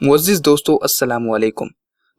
मुअज़्ज़िज़ दोस्तों, अस्सलामु अलैकुम।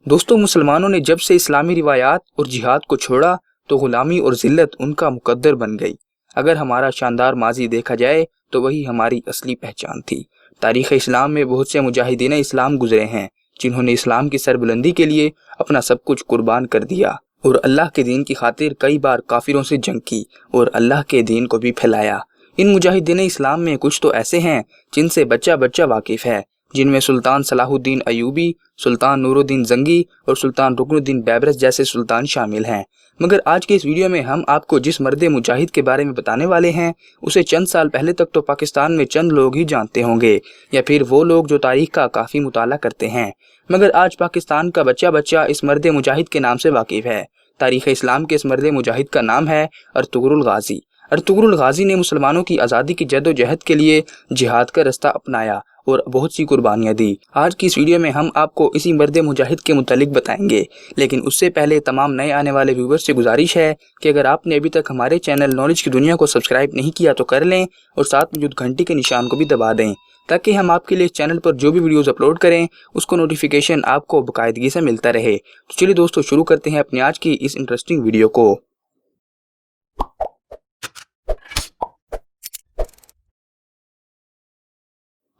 दोस्तों, मुसलमानों ने जब से इस्लामी रिवायात और जिहाद को छोड़ा तो ग़ुलामी और ज़िल्लत उनका मुक़द्दर बन गई। अगर हमारा शानदार माज़ी देखा जाए तो वही हमारी असली पहचान थी। तारीख़ इस्लाम में बहुत से मुजाहिदीन इस्लाम गुज़रे हैं जिन्होंने इस्लाम की सरबुलंदी के लिए अपना सब कुछ कुर्बान कर दिया और अल्लाह के दीन की खातिर कई बार काफिरों से जंग की और अल्लाह के दीन को भी फैलाया। इन मुजाहिदीन इस्लाम में कुछ तो ऐसे हैं जिनसे बच्चा बच्चा वाकिफ़ है, जिनमें सुल्तान सलाहुद्दीन अयूबी, सुल्तान नूरुद्दीन जंगी और सुल्तान रुकनुद्दीन बैबरस जैसे सुल्तान शामिल हैं। मगर आज के इस वीडियो में हम आपको जिस मर्द मुजाहिद के बारे में बताने वाले हैं उसे चंद साल पहले तक तो पाकिस्तान में चंद लोग ही जानते होंगे, या फिर वो लोग जो तारीख का काफ़ी मुताला करते हैं। मगर आज पाकिस्तान का बच्चा बच्चा इस मर्द मुजाहिद के नाम से वाकिफ़ है। तारीख़ इस्लाम के इस मर्द मुजाहिद का नाम है अर्तुगरुल गाज़ी। अर्तुगरुल गाज़ी ने मुसलमानों की आज़ादी की जद्दोजहद के लिए जिहाद का रास्ता अपनाया और बहुत सी कुर्बानियाँ दी। आज की इस वीडियो में हम आपको इसी मर्द मुजाहिद के मुतालिक बताएंगे, लेकिन उससे पहले तमाम नए आने वाले व्यूवर्स से गुजारिश है कि अगर आपने अभी तक हमारे चैनल नॉलेज की दुनिया को सब्सक्राइब नहीं किया तो कर लें और साथ में मौजूद घंटी के निशान को भी दबा दें, ताकि हम आपके लिए इस चैनल पर जो भी वीडियोस अपलोड करें उसको नोटिफिकेशन आपको बाकायदगी से मिलता रहे। तो चलिए दोस्तों, शुरू करते हैं अपनी आज की इस इंटरेस्टिंग वीडियो को।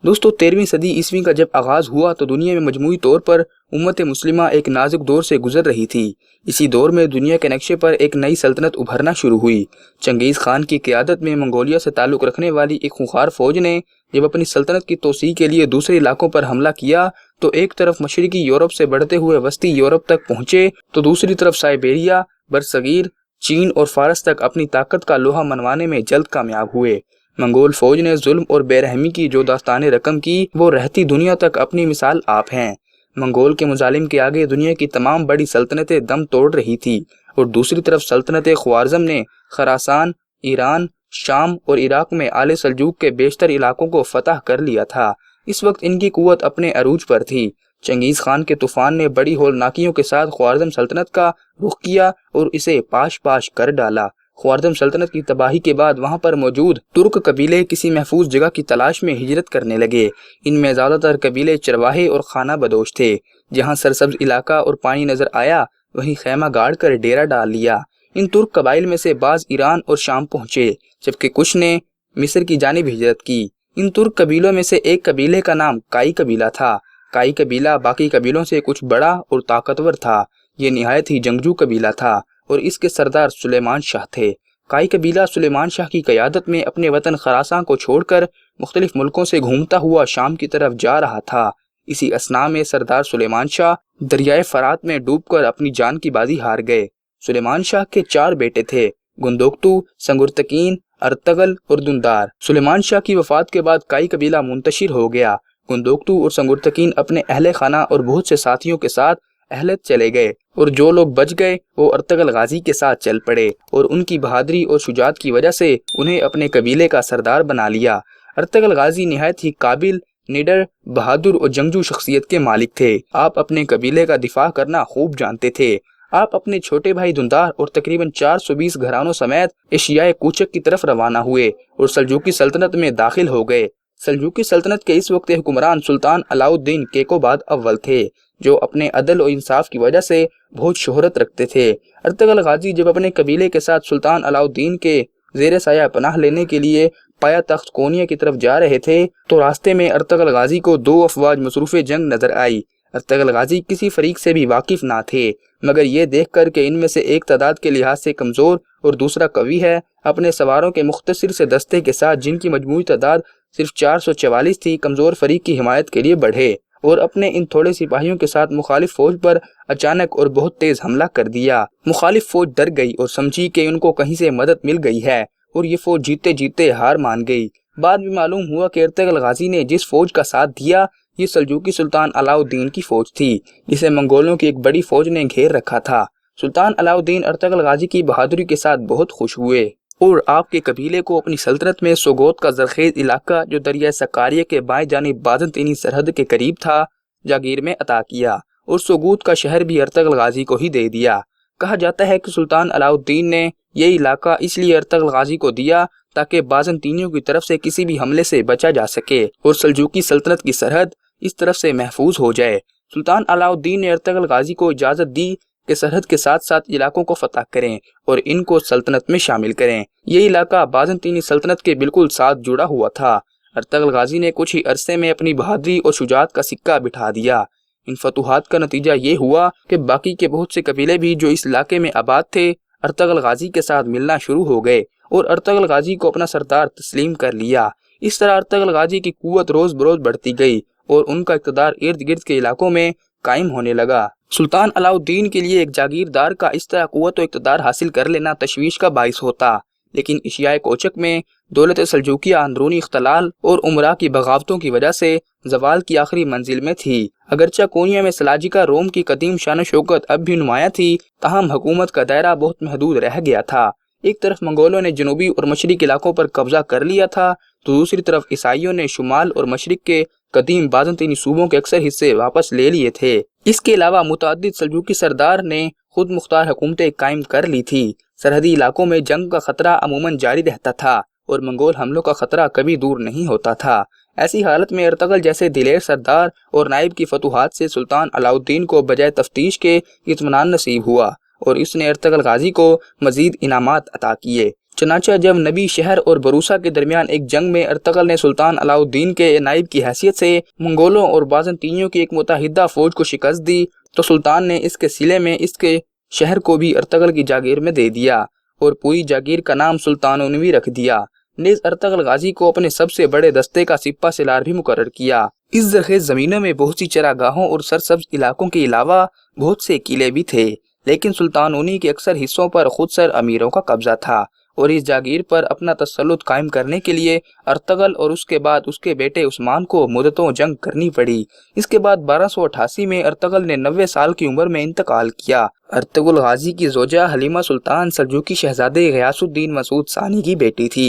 दोस्तों, 13वीं सदी ईस्वी का जब आगाज हुआ तो दुनिया में मजमूई तौर पर उम्मत मुस्लिमा एक नाजुक दौर से गुजर रही थी। इसी दौर में दुनिया के नक्शे पर एक नई सल्तनत उभरना शुरू हुई। चंगेज़ खान की क़यादत में मंगोलिया से ताल्लुक़ रखने वाली एक खूंखार फौज ने जब अपनी सल्तनत की तोसी के लिए दूसरे इलाकों पर हमला किया तो एक तरफ मशरिकी यूरोप से बढ़ते हुए वस्ती यूरोप तक पहुंचे तो दूसरी तरफ साइबेरिया, बरसगीर, चीन और फारस तक अपनी ताकत का लोहा मनवाने में जल्द कामयाब हुए। मंगोल फौज ने जुल्म और बेरहमी की जो दास्तानें रकम की वो रहती दुनिया तक अपनी मिसाल आप हैं। मंगोल के मुजालिम के आगे दुनिया की तमाम बड़ी सल्तनतें दम तोड़ रही थी और दूसरी तरफ सल्तनत ख्वारिज़्म ने खरासान, ईरान, शाम और इराक में आले सल्जूक के बेशतर इलाकों को फतह कर लिया था। इस वक्त इनकी कुव्वत अपने अरूज पर थी। चंगेज़ खान के तूफान ने बड़ी होलनाकियों के साथ ख्वारिज़्म सल्तनत का रुख किया और इसे पाश पाश कर डाला। ख्वारिज़्म सल्तनत की तबाही के बाद वहां पर मौजूद तुर्क कबीले किसी महफूज जगह की तलाश में हिजरत करने लगे। इनमें ज़्यादातर कबीले चरवाहे और खाना बदोश थे। जहां सरसब्ज इलाका और पानी नजर आया वहीं खैमा गाड़ कर डेरा डाल लिया। इन तुर्क कबाइल में से बाज ईरान और शाम पहुंचे, जबकि कुछ ने मिस्र की जानिब हिजरत की। इन तुर्क कबीलों में से एक कबीले का नाम काई कबीला था। काई कबीला बाकी कबीलों से कुछ बड़ा और ताकतवर था। ये निहायत ही जंगजू कबीला था और इसके सरदार सुलेमान शाह थे। काई कबीला सुलेमान शाह की क़यादत में अपने वतन खरासान को छोड़कर मुख्तलिफ मुल्कों से घूमता हुआ शाम की तरफ जा रहा था। इसी असना में सरदार सुलेमान शाह दरियाए फरात में डूबकर अपनी जान की बाजी हार गए। सुलेमान शाह के 4 बेटे थे, गुंदोक्तू, संगुर्तकीन, अर्तगल और दुंदार। सुलेमान शाह की वफात के बाद काई कबीला मुंतशिर हो गया। गुंदोक्तू और संगुर्तकीन अपने अहले खाना और बहुत से साथियों के साथ अहलत चले गए और जो लोग बच गए वो अर्तगल गाजी के साथ चल पड़े और उनकी बहादुरी और शुजात की वजह से उन्हें अपने कबीले का सरदार बना लिया। अर्तगल गाजी निहायत ही काबिल, निडर, बहादुर और जंगजू शख्सियत के मालिक थे। आप अपने कबीले का दिफा करना खूब जानते थे। आप अपने छोटे भाई दुंदार और तकरीबन 420 घरानों समेत एशियाए कूचक की तरफ रवाना हुए और सल्जूकी सल्तनत में दाखिल हो गए। सल्जूकी सल्तनत के इस वक्त हुक्मरान सुल्तान अलाउद्दीन केकोबाद अव्वल थे, जो अपने अदल और इंसाफ की वजह से बहुत शोहरत रखते थे। अर्तगल गाजी जब अपने कबीले के साथ सुल्तान अलाउद्दीन के ज़ेरे साया पनाह लेने के लिए पाया तख्त कोनिया की तरफ जा रहे थे तो रास्ते में अर्तगल गाजी को 2 अफवाज मसरूफ़ जंग नजर आई। अर्तगल गाजी किसी फरीक से भी वाकिफ ना थे, मगर ये देख कर के इनमें से एक तादाद के लिहाज से कमज़ोर और दूसरा कवि है, अपने सवारों के मुख्तसर से दस्ते के साथ जिनकी मजमूई तादाद सिर्फ 444 थी, कमज़ोर फरीक की हिमायत के लिए बढ़े और अपने इन थोड़े सिपाहियों के साथ मुखालिफ फौज पर अचानक और बहुत तेज हमला कर दिया। मुखालिफ फौज डर गई और समझी कि उनको कहीं से मदद मिल गई है और ये फौज जीते जीते हार मान गई। बाद में मालूम हुआ कि अर्तगल गाजी ने जिस फौज का साथ दिया ये सल्जूकी सुल्तान अलाउद्दीन की फौज थी, जिसे मंगोलों की एक बड़ी फौज ने घेर रखा था। सुल्तान अलाउद्दीन अर्तगल गाजी की बहादुरी के साथ बहुत खुश हुए और आपके कबीले को अपनी सल्तनत में सोगोत का जरखेज इलाका जो दरिया सकारिया के बाएं जानिब बाज़ंतीनी सरहद के करीब था जागीर में अता किया और सोगूत का शहर भी अर्तगल गाजी को ही दे दिया। कहा जाता है कि सुल्तान अलाउद्दीन ने ये इलाका इसलिए अर्तगल गाजी को दिया ताकि बाज़ंतीनियों की तरफ से किसी भी हमले से बचा जा सके और सल्जूकी सल्तनत की सरहद اس طرف سے محفوظ ہو جائے۔ سلطان علاؤالدین نے ارطغرل غازی کو اجازت دی کہ سرحد کے ساتھ ساتھ علاقوں کو فتح کریں اور ان کو سلطنت میں شامل کریں۔ یہ علاقہ بازنطینی سلطنت کے بالکل ساتھ جڑا ہوا تھا۔ ارطغرل غازی نے کچھ ہی عرصے میں اپنی بہادری اور شجاعت کا سکہ بٹھا دیا۔ ان فتوحات کا نتیجہ یہ ہوا کہ باقی کے بہت سے قبیلے بھی جو اس علاقے میں آباد تھے ارطغرل غازی کے ساتھ ملنا شروع ہو گئے اور ارطغرل غازی کو اپنا سردار تسلیم کر لیا۔ اس طرح ارطغرل غازی کی قوت روز بروز بڑھتی گئی اور ان کا اقتدار ارد گرد کے علاقوں میں قائم ہونے لگا۔ سلطان علاؤالدین کے لیے ایک جاگیردار کا اس طرح قوت و اقتدار حاصل کر لینا تشویش کا باعث ہوتا، لیکن اشیائے کوچک میں دولت سلجوقیہ اندرونی اختلال اور امراء کی بغاوتوں کی وجہ سے زوال کی آخری منزل میں تھی۔ اگرچہ کونیا میں سلاجقہ روم کی قدیم شان و شوکت اب بھی نمایاں تھی، تاہم حکومت کا دائرہ بہت محدود رہ گیا تھا۔ ایک طرف منگولوں نے جنوبی اور مشرقی علاقوں پر قبضہ کر لیا تھا تو دوسری طرف عیسائیوں نے شمال اور مشرق کے قدیم بازنطینی صوبوں کے اکثر حصے واپس لے لیے تھے۔ اس کے علاوہ متعدد سلجوقی سردار نے خود مختار حکومتیں قائم کر لی تھی۔ سرحدی علاقوں میں جنگ کا خطرہ عموماً جاری رہتا تھا اور منگول حملوں کا خطرہ کبھی دور نہیں ہوتا تھا۔ ایسی حالت میں ارطغرل جیسے دلیر سردار اور نائب کی فتوحات سے سلطان علاؤالدین کو بجائے تفتیش کے اطمینان نصیب ہوا اور اس نے ارطغرل غازی کو مزید انعامات عطا کیے۔ چنانچہ جب نبی شہر اور بروسا کے درمیان ایک جنگ میں ارطغرل نے سلطان علاؤالدین کے نائب کی حیثیت سے منگولوں اور بازنطینیوں کی ایک متحدہ فوج کو شکست دی تو سلطان نے اس کے صلے میں اس کے شہر کو بھی ارطغرل کی جاگیر میں دے دیا اور پوری جاگیر کا نام سلطانونوی رکھ دیا۔ نیز ارطغرل غازی کو اپنے سب سے بڑے دستے کا سپہ سالار بھی مقرر کیا۔ اس زرخیز زمینوں میں بہت سی چراگاہوں اور سرسبز علاقوں کے علاوہ بہت سے قلعے بھی تھے، لیکن سلطانونی کے اکثر حصوں پر خود سر امیروں کا قبضہ تھا اور اس جاگیر پر اپنا تسلط قائم کرنے کے لیے ارطغرل اور اس کے بعد اس کے بیٹے عثمان کو مدتوں جنگ کرنی پڑی۔ اس کے بعد 1288 میں ارطغرل نے 90 سال کی عمر میں انتقال کیا۔ ارطغرل غازی کی زوجہ حلیمہ سلطان سلجوقی شہزادے غیاث الدین مسعود ثانی کی بیٹی تھی۔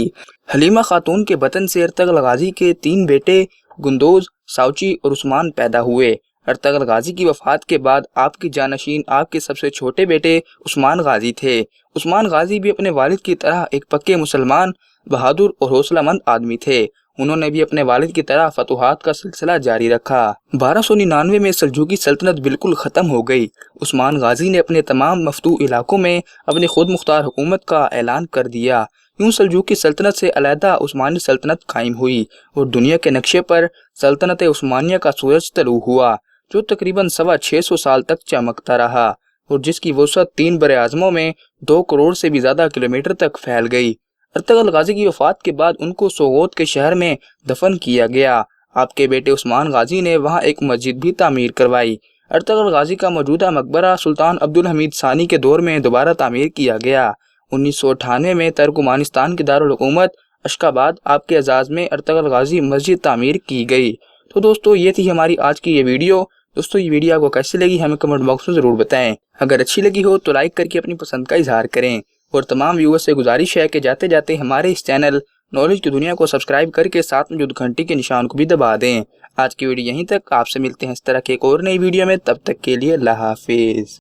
حلیمہ خاتون کے بطن سے ارطغرل غازی کے 3 بیٹے گندوز، ساوچی اور عثمان پیدا ہوئے۔ ارطغرل غازی کی وفات کے بعد آپ کی جانشین آپ کے سب سے چھوٹے بیٹے عثمان غازی تھے۔ عثمان غازی بھی اپنے والد کی طرح ایک پکے مسلمان، بہادر اور حوصلہ مند آدمی تھے۔ انہوں نے بھی اپنے والد کی طرح فتوحات کا سلسلہ جاری رکھا۔ 1299 میں سلجوقی سلطنت بالکل ختم ہو گئی۔ عثمان غازی نے اپنے تمام مفتوح علاقوں میں اپنی خود مختار حکومت کا اعلان کر دیا۔ یوں سلجوقی سلطنت سے علیحدہ عثمانی سلطنت قائم ہوئی اور دنیا کے نقشے پر سلطنت عثمانیہ کا سورج طلوع ہوا، جو تقریباً 650 سال تک چمکتا رہا اور جس کی وسعت 3 براعظموں میں 2 کروڑ سے بھی زیادہ کلومیٹر تک پھیل گئی۔ ارطغرل غازی کی وفات کے بعد ان کو سوغوت کے شہر میں دفن کیا گیا۔ آپ کے بیٹے عثمان غازی نے وہاں ایک مسجد بھی تعمیر کروائی۔ ارطغرل غازی کا موجودہ مقبرہ سلطان عبدالحمید ثانی کے دور میں دوبارہ تعمیر کیا گیا۔ 1998 میں ترکمانستان کے دارالحکومت اشخاباد آپ کے اعزاز میں ارطغرل غازی مسجد تعمیر کی گئی۔ تو دوستو یہ تھی ہماری آج کی یہ ویڈیو۔ دوستو یہ ویڈیو آپ کو کیسی لگی ہمیں کمنٹ باکس میں ضرور بتائیں۔ اگر اچھی لگی ہو تو لائک کر کے اپنی پسند کا اظہار کریں اور تمام ویورز سے گزارش ہے کہ جاتے جاتے ہمارے اس چینل نالج کی دنیا کو سبسکرائب کر کے ساتھ میں جو گھنٹی کے نشان کو بھی دبا دیں۔ آج کی ویڈیو یہیں تک، آپ سے ملتے ہیں اس طرح کے ایک اور نئی ویڈیو میں، تب تک کے لیے اللہ حافظ۔